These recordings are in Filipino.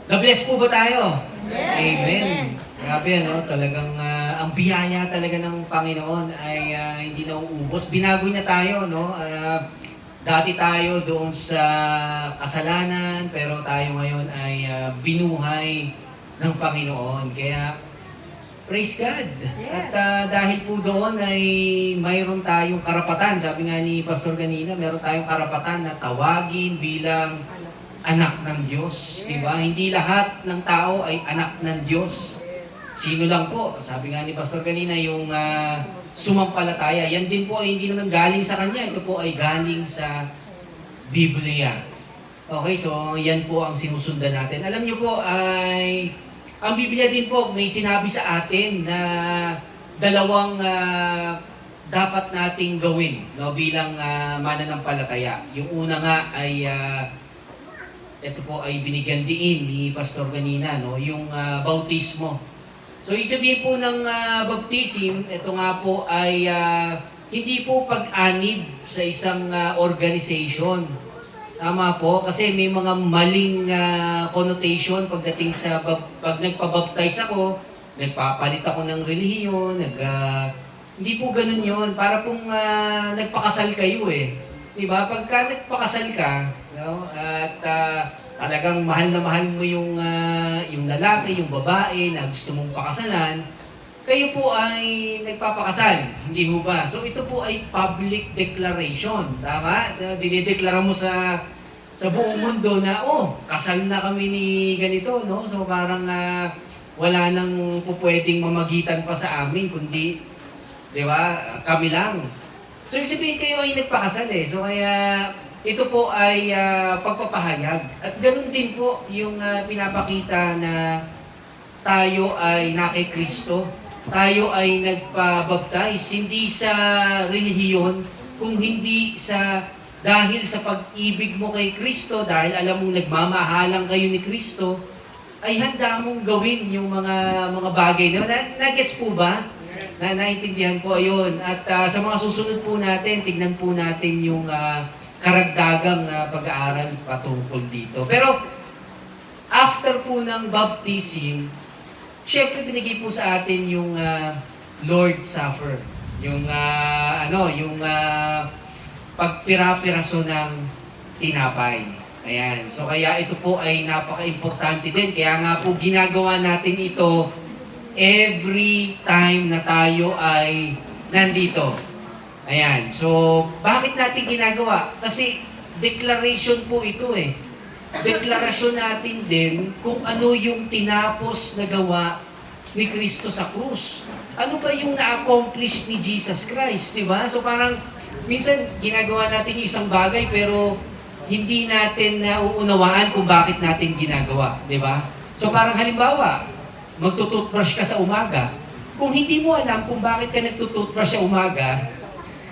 Na-bless po ba tayo? Yes, Amen. amen. Grabe, ano, talagang ang biyaya talaga ng Panginoon ay hindi nauubos. Binago niya tayo, no? Dati tayo doon sa kasalanan, pero tayo ngayon ay binuhay ng Panginoon. Kaya, praise God. Yes. At dahil po doon ay mayroon tayong karapatan. Sabi nga ni Pastor kanina, mayroon tayong karapatan na tawagin bilang anak ng Diyos, di ba? Hindi lahat ng tao ay anak ng Diyos. Sino lang po? Sabi nga ni Pastor kanina, yung sumampalataya, yan din po ay hindi naman galing sa Kanya. Ito po ay galing sa Biblia. Okay, so yan po ang sinusundan natin. Alam niyo po, ay ang Biblia din po may sinabi sa atin na dalawang dapat nating gawin, no, bilang mananampalataya. Yung una nga ay ito po ay binigyan diin ni Pastor kanina, no, yung bautismo. So, ibig sabihin po ng baptism, ito nga po ay hindi po pag-anib sa isang organization. Tama po, kasi may mga maling connotation pagdating sa pag nagpabaptize ako, nagpapalit ako ng relihiyon, hindi po ganun yun. Para pong nagpakasal kayo eh. Diba? Pagka nagpakasal ka, no, at talagang mahal na mahal mo yung lalaki, yung babae na gusto mong pakasalan, kayo po ay nagpapakasal, hindi ho ba? So ito po ay public declaration, tama? Dinideklara mo sa buong mundo na, oh, kasal na kami ni ganito, no? So parang wala nang pupwedeng mamagitan pa sa amin, kundi, di ba, kami lang. So, ibig sabihin kayo ay nagpakasal eh. So, kaya ito po ay pagpapahayag. At ganoon din po yung pinapakita na tayo ay na kay Kristo. Tayo ay nagpabaptize. Hindi sa relihiyon, kung hindi sa dahil sa pag-ibig mo kay Kristo, dahil alam mong nagmamahalang kayo ni Kristo, ay handa mong gawin yung mga bagay. Nagets po ba? Naintindihan po yun. At sa mga susunod po natin, tignan po natin yung karagdagang pag-aaral patungkol dito. Pero after po ng baptism, syempre binigay po sa atin yung Lord's Supper. Yung pagpira-piraso ng tinapay. Ayan. So kaya ito po ay napaka-importante din. Kaya nga po ginagawa natin ito every time na tayo ay nandito. Ayan. So, bakit natin ginagawa? Kasi declaration po ito eh. Deklarasyon natin din kung ano yung tinapos na gawa ni Kristo sa krus. Ano ba yung na-accomplish ni Jesus Christ, di ba? So parang minsan ginagawa natin yung isang bagay pero hindi natin nauunawaan kung bakit natin ginagawa, di ba? So parang halimbawa, magtututbrush ka sa umaga. Kung hindi mo alam kung bakit ka nagtututbrush sa umaga,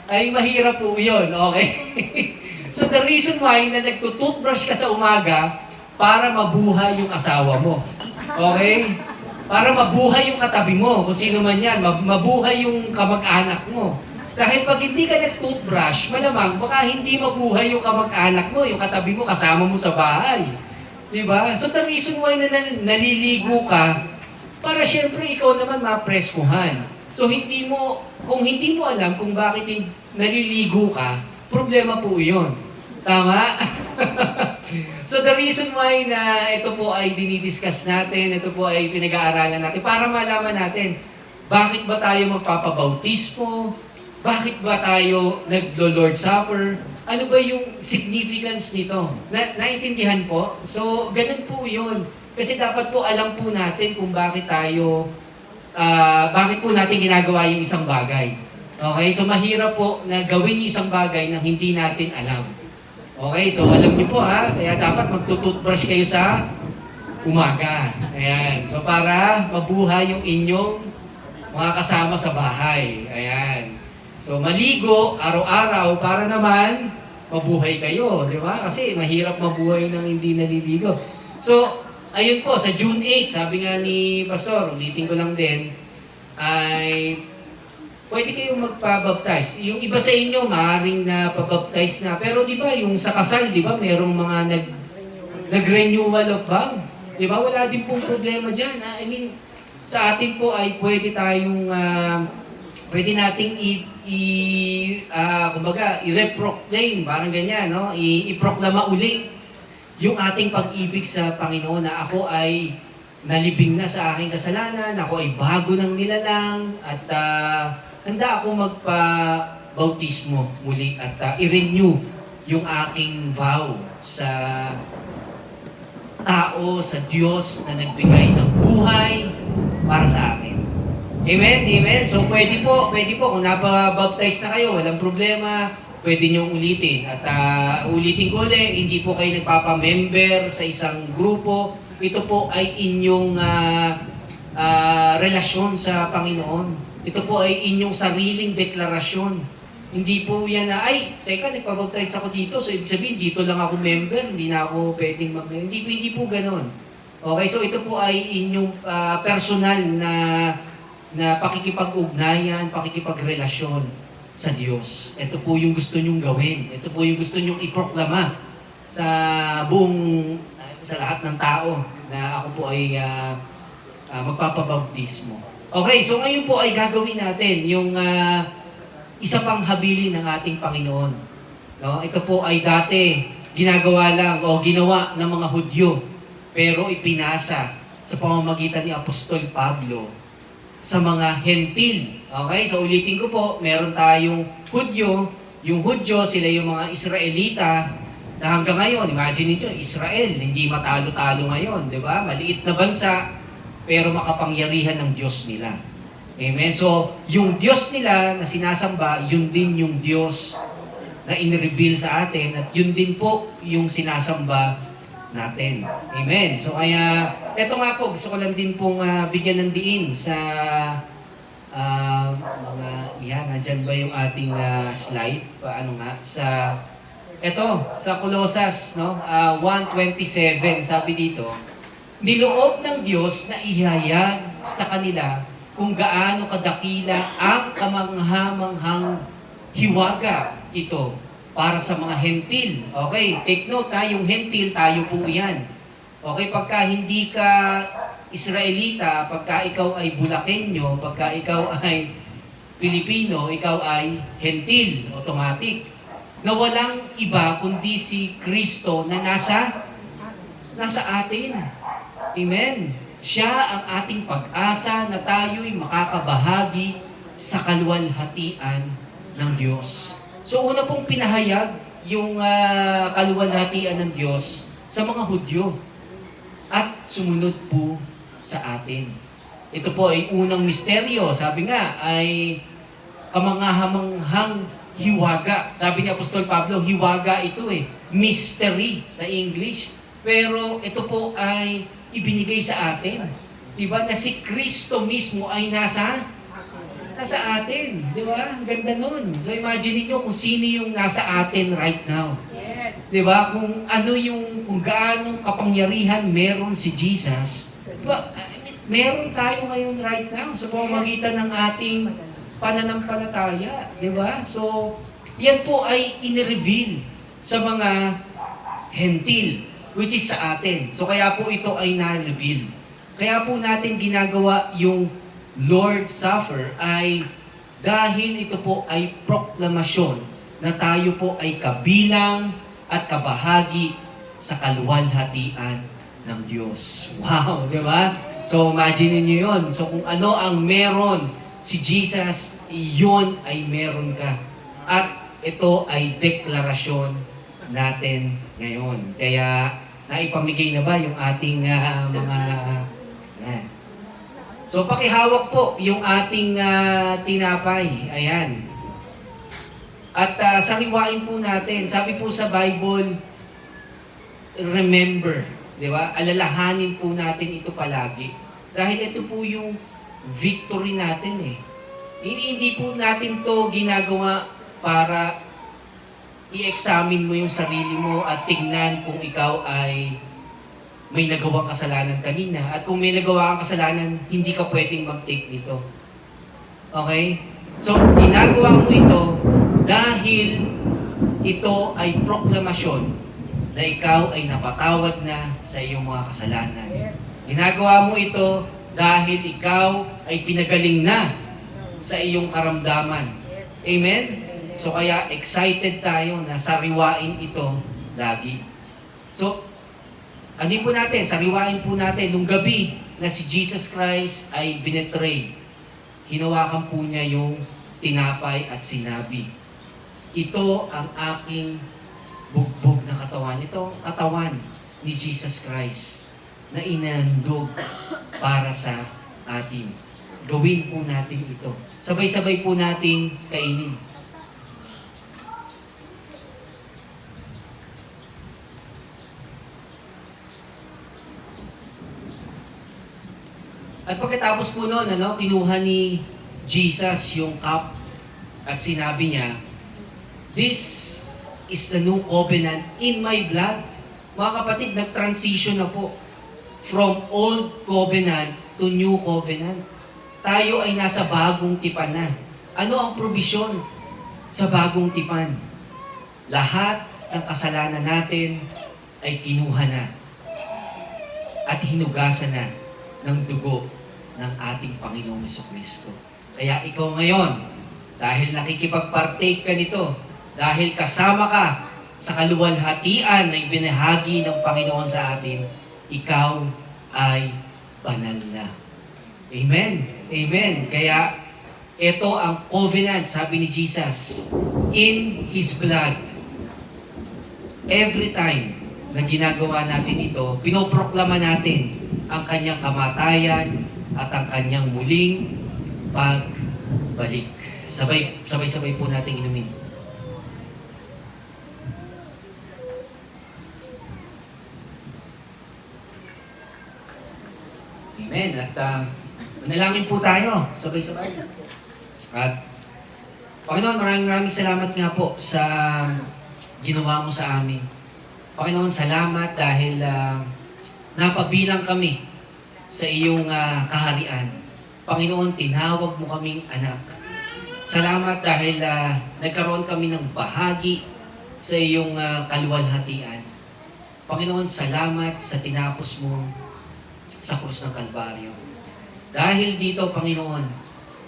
ay mahirap po yun, okay? So the reason why na nagtututbrush ka sa umaga, para mabuhay yung asawa mo. Okay? Para mabuhay yung katabi mo, kung sino man yan, mabuhay yung kamag-anak mo. Dahil pag hindi ka nagtutbrush, malamang baka hindi mabuhay yung kamag-anak mo, yung katabi mo, kasama mo sa bahay. Diba? So the reason why na naliligo ka, para syempre ikaw naman mapreskuhan. So kung hindi mo alam kung bakit naliligo ka, problema po yun. Tama? So the reason why na ito po ay dinidiscuss natin, ito po ay pinag-aaralan natin, para malaman natin, bakit ba tayo magpapabautismo? Bakit ba tayo naglo-Lord Supper? Ano ba yung significance nito? Naintindihan po? So, ganun po yun. Kasi dapat po alam po natin kung bakit bakit po natin ginagawa yung isang bagay. Okay? So mahirap po na gawin yung isang bagay na hindi natin alam. Okay? So alam niyo po ha, kaya dapat magtututbrush kayo sa umaga. Ayan. So para mabuhay yung inyong mga kasama sa bahay. Ayan. So maligo araw-araw para naman mabuhay kayo. Di ba? Kasi mahirap mabuhay nang hindi naliligo. So, ayun po, sa June 8, sabi nga ni Pastor, ulitin ko lang din, ay pwede kayong magpabaptize. Yung iba sa inyo, maaaring na pabaptize na. Pero di ba, yung sa kasal, di ba, merong mga nag-renewal of vow. Di ba? Wala din pong problema dyan. I mean, sa atin po ay pwede tayong, pwede nating kumbaga, i-reproclaim, parang ganyan, no? I-proklama uli yung ating pag-ibig sa Panginoon na ako ay nalibing na sa aking kasalanan, ako ay bago ng nilalang, at handa ako magpa-bautismo muli at i-renew yung aking vow sa tao, sa Diyos na nagbigay ng buhay para sa akin. Amen? Amen? So pwede po, kung napabaptize na kayo, walang problema, pwede niyong ulitin. At ulitin ko ulit, hindi po kayo nagpapamember sa isang grupo. Ito po ay inyong relasyon sa Panginoon. Ito po ay inyong sariling deklarasyon. Hindi po yan na, ay, teka, nagpabaptize ako dito, so ibig sabihin, dito lang ako member, hindi na ako pwedeng hindi po ganon. Okay, so ito po ay inyong personal na pakikipag-ugnayan, pakikipagrelasyon sa Diyos. Ito po yung gusto nyong gawin. Ito po yung gusto nyong iproklama sa sa lahat ng tao na ako po ay magpapabautismo. Okay, so ngayon po ay gagawin natin yung isa pang habili ng ating Panginoon. No? Ito po ay dati ginagawa lang o ginawa ng mga Hudyo, pero ipinasa sa pamamagitan ni Apostol Pablo sa mga Hentil. Okay? So ulitin ko po, meron tayong Hudyo. Yung Hudyo, sila yung mga Israelita na hanggang ngayon, imagine niyo, Israel, hindi matalo-talo ngayon, di ba? Maliit na bansa, pero makapangyarihan ng Diyos nila. Amen? So, yung Diyos nila na sinasamba, yun din yung Diyos na in-reveal sa atin at yun din po yung sinasamba natin. Amen? So, kaya, eto nga po, gusto ko lang din pong bigyan ng diin sa mga, nandyan ba yung ating slide? Paano nga? Sa Colosas, no? 1:27, sabi dito, niloob ng Diyos na ihayag sa kanila kung gaano kadakila ang kamangha-manghang hiwaga ito para sa mga Hentil. Okay, take note yung Hentil, tayo po yan. Okay, pagka hindi ka Israelita, pagka ikaw ay Bulakenyo, pagka ikaw ay Pilipino, ikaw ay Hentil, automatic. Na walang iba kundi si Kristo na nasa atin. Amen. Siya ang ating pag-asa na tayo'y makakabahagi sa kaluwalhatian ng Diyos. So una pong pinahayag yung kaluwalhatian ng Diyos sa mga Hudyo at sumunod po sa atin. Ito po ay unang misteryo. Sabi nga ay kamanghamanghang hiwaga. Sabi ni Apostol Pablo, hiwaga ito mystery sa English. Pero ito po ay ibinigay sa atin. Diba? Na si Kristo mismo ay nasa atin. Diba? Ang ganda nun. So imagine niyo kung sino yung nasa atin right now. Yes. Diba? Kung gaano kapangyarihan meron si Jesus. Diba? Meron tayo ngayon right now sa pamamagitan ng ating pananampalataya. Diba? So, yan po ay in-reveal sa mga Hentil, which is sa atin. So kaya po ito ay na-reveal. Kaya po natin ginagawa yung Lord's Supper ay dahil ito po ay proklamasyon na tayo po ay kabilang at kabahagi sa kaluwalhatian ng Diyos. Wow, di ba? So imagine niyo yun. So kung ano ang meron si Jesus, iyon ay meron ka. At ito ay deklarasyon natin ngayon. Kaya naipamigay na ba yung ating mga... Ayan. So, pakihawak po yung ating tinapay. Ayan. At sariwain po natin. Sabi po sa Bible, remember. Di ba? Alalahanin po natin ito palagi. Dahil ito po yung victory natin Hindi po natin to ginagawa para i-examine mo yung sarili mo at tingnan kung ikaw ay may nagawang kasalanan kanina. At kung may nagawa kang kasalanan, hindi ka pwedeng mag-take nito. Okay? So, ginagawa mo ito dahil ito ay proklamasyon na ikaw ay napatawad na sa iyong mga kasalanan. Yes. Ginagawa mo ito dahil ikaw ay pinagaling na sa iyong karamdaman. Yes. Amen? So kaya excited tayo na sariwain ito lagi. So, ano po natin, sariwain po natin, nung gabi na si Jesus Christ ay binetray, hinawakan po niya yung tinapay at sinabi, ito ang aking bugbog na katawan. Ito ang katawan ni Jesus Christ na inandog para sa atin. Gawin po natin ito. Sabay-sabay po nating kainin. At pagkatapos po noon, kinuha ni Jesus yung cup at sinabi niya, this is the new covenant in my blood. Mga kapatid, nag-transition na po from old covenant to new covenant. Tayo ay nasa bagong tipan na. Ano ang provision sa bagong tipan? Lahat ng kasalanan natin ay kinuha na at hinugasan na ng dugo ng ating Panginoong Jesucristo. Kaya ikaw ngayon, dahil nakikipag-partake ka nito, dahil kasama ka sa kaluwalhatian na ibinahagi ng Panginoon sa atin, ikaw ay banal na. Amen. Amen. Kaya ito ang covenant, sabi ni Jesus, in His blood. Every time na ginagawa natin ito, pinoproklama natin ang kanyang kamatayan at ang kanyang muling pagbalik. Sabay-sabay po natin inumin. Amen. At manalangin po tayo. Sabay-sabay. At Panginoon, maraming salamat nga po sa ginawa mo sa amin. Panginoon, salamat dahil napabilang kami sa iyong kaharian. Panginoon, tinawag mo kaming anak. Salamat dahil nagkaroon kami ng bahagi sa iyong kaluwalhatian. Panginoon, salamat sa tinapos mo sa krus ng Kalbaryo. Dahil dito, Panginoon,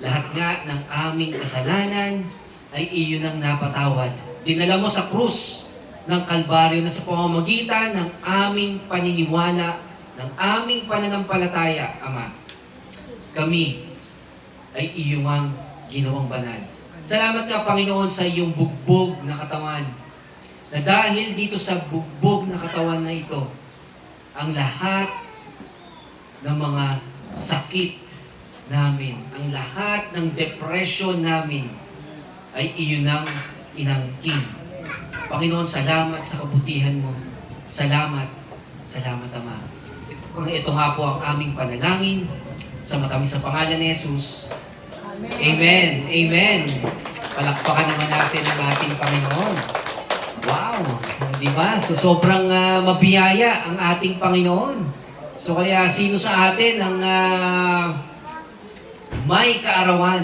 lahat nga ng aming kasalanan ay iyo nang napatawad. Dinala mo sa krus ng Kalbaryo na sa pamamagitan ng aming paniniwala, ng aming pananampalataya, Ama, kami ay iyong ang ginawang banal. Salamat ka, Panginoon, sa iyong bugbog na katawan. Na dahil dito sa bugbog na katawan na ito, ang lahat ng mga sakit namin, ang lahat ng depression namin ay iyon ang inangkin. Panginoon, salamat sa kabutihan mo. Salamat. Salamat, Ama. Ito nga po ang aming panalangin sa matamis sa pangalan ni Jesus. Amen. Amen. Palakpakan naman natin ang ating Panginoon. Wow! Di ba? So, sobrang mabiyaya ang ating Panginoon. So, kaya sino sa atin ang may kaarawan